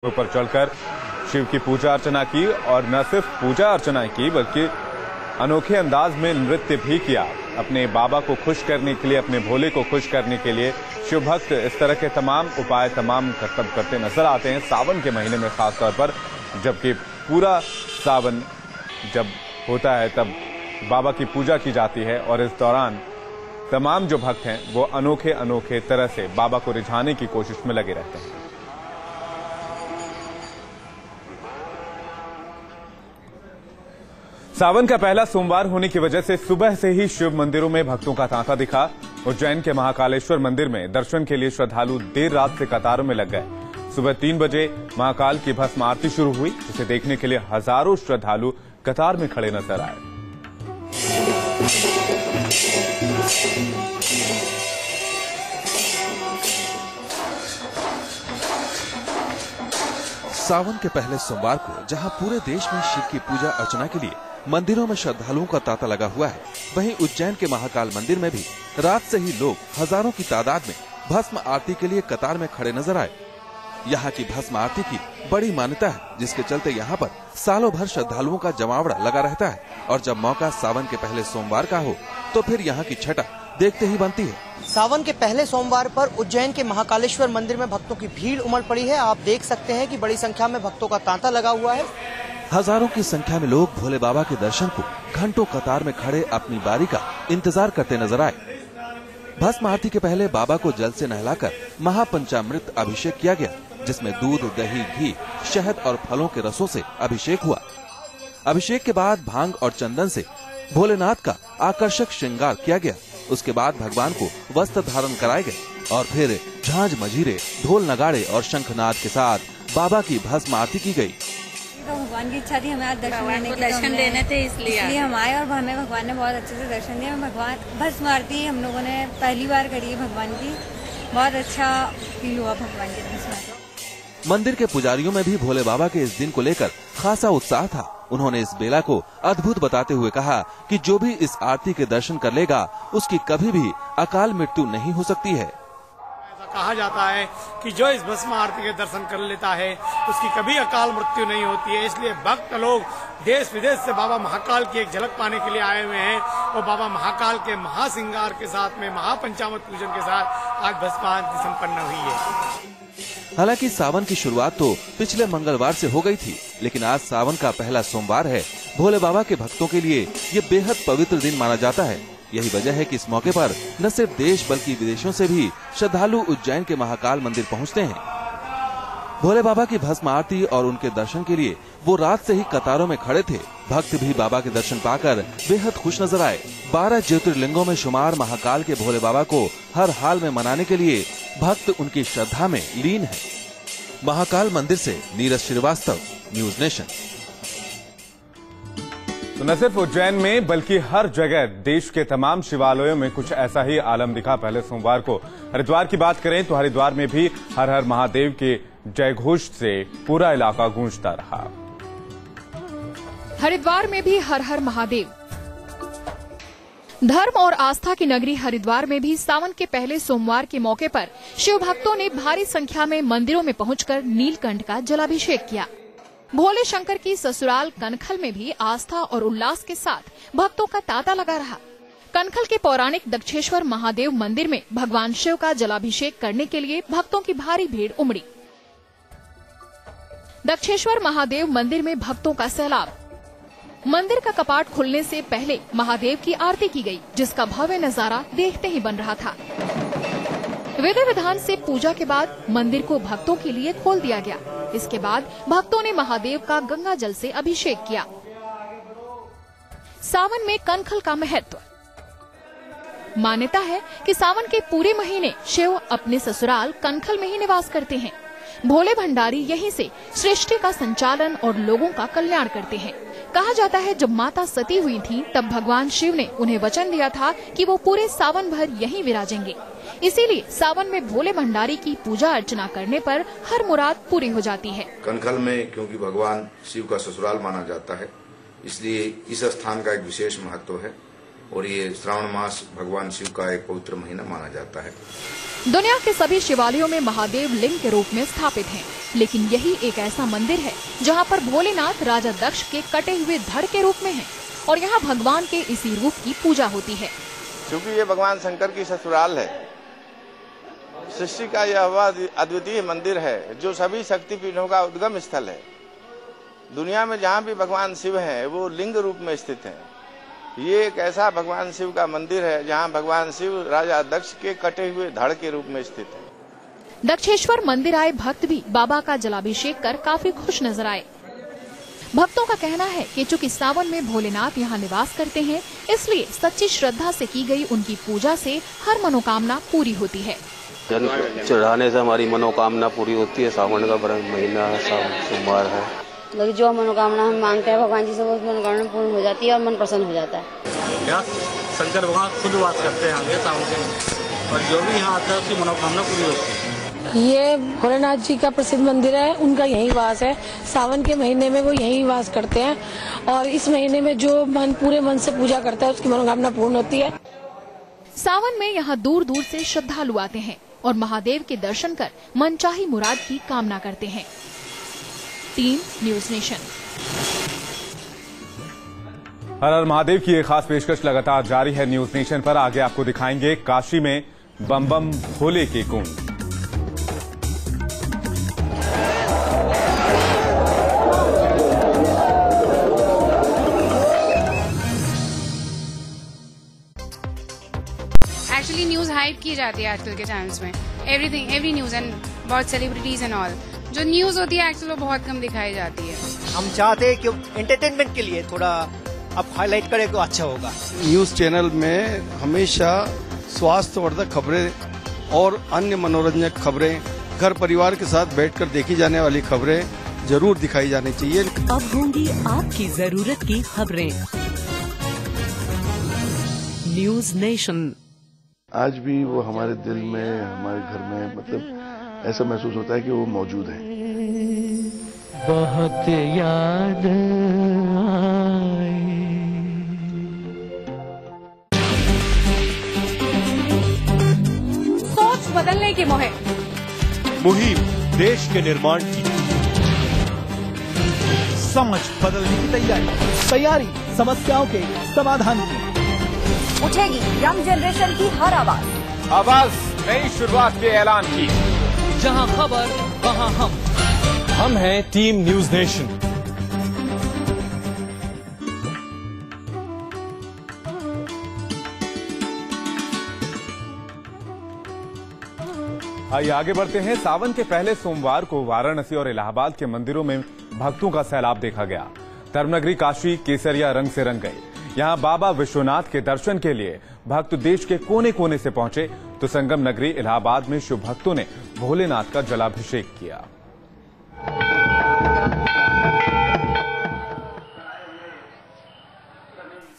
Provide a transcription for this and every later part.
ऊपर चढ़कर शिव की पूजा अर्चना की और न सिर्फ पूजा अर्चना की बल्कि अनोखे अंदाज में नृत्य भी किया। अपने बाबा को खुश करने के लिए, अपने भोले को खुश करने के लिए शिव भक्त इस तरह के तमाम उपाय, तमाम कर्तव्य करते नजर आते हैं सावन के महीने में खासतौर पर, जबकि पूरा सावन जब होता है तब बाबा की पूजा की जाती है और इस दौरान तमाम जो भक्त हैं वो अनोखे अनोखे तरह से बाबा को रिझाने की कोशिश में लगे रहते हैं। सावन का पहला सोमवार होने की वजह से सुबह से ही शिव मंदिरों में भक्तों का तांता दिखा। उज्जैन के महाकालेश्वर मंदिर में दर्शन के लिए श्रद्धालु देर रात से कतारों में लग गए। सुबह 3 बजे महाकाल की भस्म आरती शुरू हुई, जिसे देखने के लिए हजारों श्रद्धालु कतार में खड़े नजर आए। सावन के पहले सोमवार को जहां पूरे देश में शिव की पूजा अर्चना के लिए मंदिरों में श्रद्धालुओं का तांता लगा हुआ है, वहीं उज्जैन के महाकाल मंदिर में भी रात से ही लोग हजारों की तादाद में भस्म आरती के लिए कतार में खड़े नजर आए। यहाँ की भस्म आरती की बड़ी मान्यता है, जिसके चलते यहाँ पर सालों भर श्रद्धालुओं का जमावड़ा लगा रहता है और जब मौका सावन के पहले सोमवार का हो तो फिर यहाँ की छटा देखते ही बनती है। सावन के पहले सोमवार पर उज्जैन के महाकालेश्वर मंदिर में भक्तों की भीड़ उमड़ पड़ी है। आप देख सकते हैं कि बड़ी संख्या में भक्तों का तांता लगा हुआ है। हजारों की संख्या में लोग भोले बाबा के दर्शन को घंटों कतार में खड़े अपनी बारी का इंतजार करते नजर आए। भस्म आरती के पहले बाबा को जल से नहलाकर महापंचामृत अभिषेक किया गया, जिसमें दूध, दही, घी, शहद और फलों के रसों से अभिषेक हुआ। अभिषेक के बाद भांग और चंदन से भोलेनाथ का आकर्षक श्रृंगार किया गया। उसके बाद भगवान को वस्त्र धारण कराए गए और फिर झांझ मजीरे, ढोल नगाड़े और शंखनाद के साथ बाबा की भस्म आरती की गई। तो भगवान की इच्छा थी हमें आज दर्शन लेने थे, इसलिए हम आए और हमें भगवान ने बहुत अच्छे से दर्शन दिया। भगवान भस्म आरती हम लोगों ने पहली बार करी है भगवान की, बहुत अच्छा फील हुआ भगवान की भस्म आरती। मंदिर के पुजारियों में भी भोले बाबा के इस दिन को लेकर खासा उत्साह था। उन्होंने इस बेला को अद्भुत बताते हुए कहा कि जो भी इस आरती के दर्शन कर लेगा उसकी कभी भी अकाल मृत्यु नहीं हो सकती है। कहा जाता है कि जो इस भस्म आरती के दर्शन कर लेता है उसकी कभी अकाल मृत्यु नहीं होती है। इसलिए भक्त लोग देश विदेश से बाबा महाकाल की एक झलक पाने के लिए आए हुए हैं और बाबा महाकाल के महासिंगार के साथ में महापंचामृत पूजन के साथ आज भस्म आरती संपन्न हुई है। हालांकि सावन की शुरुआत तो पिछले मंगलवार से हो गई थी, लेकिन आज सावन का पहला सोमवार है। भोले बाबा के भक्तों के लिए ये बेहद पवित्र दिन माना जाता है। यही वजह है कि इस मौके पर न सिर्फ देश बल्कि विदेशों से भी श्रद्धालु उज्जैन के महाकाल मंदिर पहुंचते हैं। भोले बाबा की भस्म आरती और उनके दर्शन के लिए वो रात से ही कतारों में खड़े थे। भक्त भी बाबा के दर्शन पाकर बेहद खुश नजर आए। 12 ज्योतिर्लिंगों में शुमार महाकाल के भोले बाबा को हर हाल में मनाने के लिए भक्त उनकी श्रद्धा में लीन है। महाकाल मंदिर से नीरज श्रीवास्तव, न्यूज नेशन। तो न सिर्फ उज्जैन में बल्कि हर जगह देश के तमाम शिवालयों में कुछ ऐसा ही आलम दिखा पहले सोमवार को। हरिद्वार की बात करें तो हरिद्वार में भी हर हर महादेव के जयघोष से पूरा इलाका गूंजता रहा। हरिद्वार में भी हर हर महादेव। धर्म और आस्था की नगरी हरिद्वार में भी सावन के पहले सोमवार के मौके पर शिव भक्तों ने भारी संख्या में मंदिरों में पहुंचकर नीलकंठ का जलाभिषेक किया। भोले शंकर की ससुराल कनखल में भी आस्था और उल्लास के साथ भक्तों का तांता लगा रहा। कनखल के पौराणिक दक्षेश्वर महादेव मंदिर में भगवान शिव का जलाभिषेक करने के लिए भक्तों की भारी भीड़ उमड़ी। दक्षेश्वर महादेव मंदिर में भक्तों का सैलाब। मंदिर का कपाट खुलने से पहले महादेव की आरती की गई, जिसका भव्य नजारा देखते ही बन रहा था। विधि विधान से पूजा के बाद मंदिर को भक्तों के लिए खोल दिया गया। इसके बाद भक्तों ने महादेव का गंगा जल से अभिषेक किया। सावन में कनखल का महत्व। मान्यता है कि सावन के पूरे महीने शिव अपने ससुराल कनखल में ही निवास करते हैं। भोले भंडारी यहीं से सृष्टि का संचालन और लोगों का कल्याण करते हैं। कहा जाता है जब माता सती हुई थी तब भगवान शिव ने उन्हें वचन दिया था कि वो पूरे सावन भर यहीं विराजेंगे। इसीलिए सावन में भोले भंडारी की पूजा अर्चना करने पर हर मुराद पूरी हो जाती है। कनखल में क्योंकि भगवान शिव का ससुराल माना जाता है, इसलिए इस स्थान का एक विशेष महत्व है और ये श्रावण मास भगवान शिव का एक पवित्र महीना माना जाता है। दुनिया के सभी शिवालयों में महादेव लिंग के रूप में स्थापित हैं, लेकिन यही एक ऐसा मंदिर है जहां पर भोलेनाथ राजा दक्ष के कटे हुए धड़ के रूप में हैं और यहां भगवान के इसी रूप की पूजा होती है। क्योंकि ये भगवान शंकर की ससुराल है, सृष्टि का यह अद्वितीय मंदिर है जो सभी शक्तिपीठों का उद्गम स्थल है। दुनिया में जहाँ भी भगवान शिव हैं वो लिंग रूप में स्थित हैं। ये एक ऐसा भगवान शिव का मंदिर है जहाँ भगवान शिव राजा दक्ष के कटे हुए धड़ के रूप में स्थित है। दक्षेश्वर मंदिर आए भक्त भी बाबा का जलाभिषेक कर काफी खुश नजर आए। भक्तों का कहना है कि चूंकि सावन में भोलेनाथ यहाँ निवास करते हैं, इसलिए सच्ची श्रद्धा से की गई उनकी पूजा से हर मनोकामना पूरी होती है। जल चढ़ाने से हमारी मनोकामना पूरी होती है। सावन का महीना है, सोमवार है। जो मनोकामना हम मांगते हैं भगवान जी से वो मनोकामना पूर्ण हो जाती है और मन प्रसन्न हो जाता है। क्या शंकर भगवान खुद वास करते हैं आगे सावन के, और जो भी यहाँ आता है उसकी मनोकामना पूरी होती है। ये भोलेनाथ जी का प्रसिद्ध मंदिर है, उनका यही वास है। सावन के महीने में वो यही वास करते हैं और इस महीने में जो मन पूरे मन से पूजा करता है उसकी मनोकामना पूर्ण होती है। सावन में यहाँ दूर दूर से श्रद्धालु आते हैं और महादेव के दर्शन कर मनचाही मुराद की कामना करते हैं। Team news nation. हर हर महादेव की एक खास पेशकश लगातार जारी है न्यूज नेशन पर। आगे आपको दिखाएंगे काशी में बम बम भोले की गूंज। एक्चुअली न्यूज हाइड की जाती है आजकल के चैनल्स में, एवरीथिंग, एवरी न्यूज एंड बहुत सेलिब्रिटीज एंड ऑल। जो न्यूज होती है एक्चुअली बहुत कम दिखाई जाती है। हम चाहते हैं कि एंटरटेनमेंट के लिए थोड़ा आप हाईलाइट करें तो अच्छा होगा। न्यूज चैनल में हमेशा स्वास्थ्यवर्धक खबरें और अन्य मनोरंजक खबरें, घर परिवार के साथ बैठकर देखी जाने वाली खबरें जरूर दिखाई जानी चाहिए। अब होंगी आपकी जरूरत की खबरें। News nation. आज भी वो हमारे दिल में, हमारे घर में, मतलब ऐसा महसूस होता है कि वो मौजूद है। बहुत याद आए। सोच बदलने की मुहिम देश के निर्माण की, समझ बदलने की तैयारी समस्याओं के समाधान की। उठेगी यंग जनरेशन की हर आवाज नई शुरुआत के ऐलान की। जहां खबर वहां हम हैं टीम न्यूज नेशन। आइए आगे बढ़ते हैं। सावन के पहले सोमवार को वाराणसी और इलाहाबाद के मंदिरों में भक्तों का सैलाब देखा गया। धर्मनगरी काशी केसरिया रंग से रंग गई। यहां बाबा विश्वनाथ के दर्शन के लिए भक्त देश के कोने कोने से पहुंचे, तो संगम नगरी इलाहाबाद में शिव भक्तों ने भोलेनाथ का जलाभिषेक किया।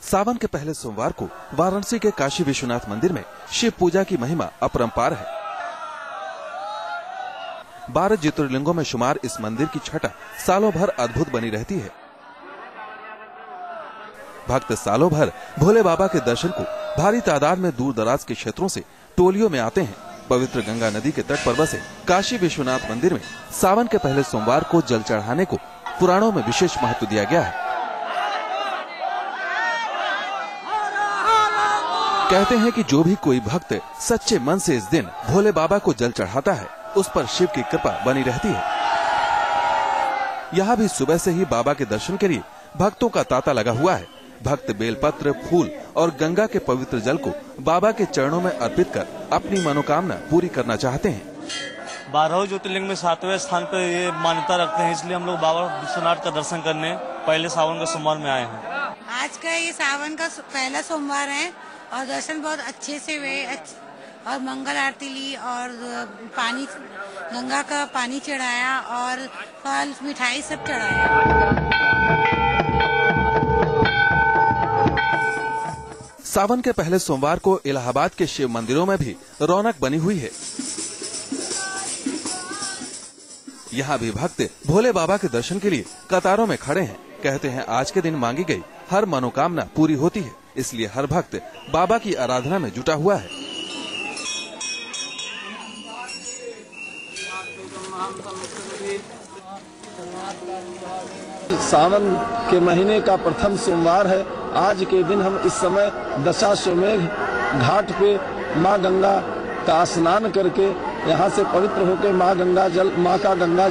सावन के पहले सोमवार को वाराणसी के काशी विश्वनाथ मंदिर में शिव पूजा की महिमा अपरंपार है। 12 ज्योतिर्लिंगों में शुमार इस मंदिर की छटा सालों भर अद्भुत बनी रहती है। भक्त सालों भर भोले बाबा के दर्शन को भारी तादाद में दूर दराज के क्षेत्रों से टोलियों में आते हैं। पवित्र गंगा नदी के तट पर बसे काशी विश्वनाथ मंदिर में सावन के पहले सोमवार को जल चढ़ाने को पुराणों में विशेष महत्व दिया गया है। कहते हैं कि जो भी कोई भक्त सच्चे मन से इस दिन भोले बाबा को जल चढ़ाता है, उस पर शिव की कृपा बनी रहती है। यहाँ भी सुबह से ही बाबा के दर्शन के लिए भक्तों का तांता लगा हुआ है। भक्त बेलपत्र, फूल और गंगा के पवित्र जल को बाबा के चरणों में अर्पित कर अपनी मनोकामना पूरी करना चाहते हैं। 12 ज्योतिर्लिंग में 7वें स्थान पर ये मान्यता रखते हैं, इसलिए हम लोग बाबा विश्वनाथ का दर्शन करने पहले सावन का सोमवार में आए हैं। आज का ये सावन का पहला सोमवार है और दर्शन बहुत अच्छे से हुए और मंगल आरती ली और पानी, गंगा का पानी चढ़ाया और फल मिठाई सब चढ़ाया। सावन के पहले सोमवार को इलाहाबाद के शिव मंदिरों में भी रौनक बनी हुई है। यहाँ भी भक्त भोले बाबा के दर्शन के लिए कतारों में खड़े हैं। कहते हैं आज के दिन मांगी गई हर मनोकामना पूरी होती है। इसलिए हर भक्त बाबा की आराधना में जुटा हुआ है। सावन के महीने का प्रथम सोमवार है। आज के दिन हम इस समय दशाश्वमेध घाट पे माँ गंगा का स्नान करके यहाँ से पवित्र होकर माँ का गंगा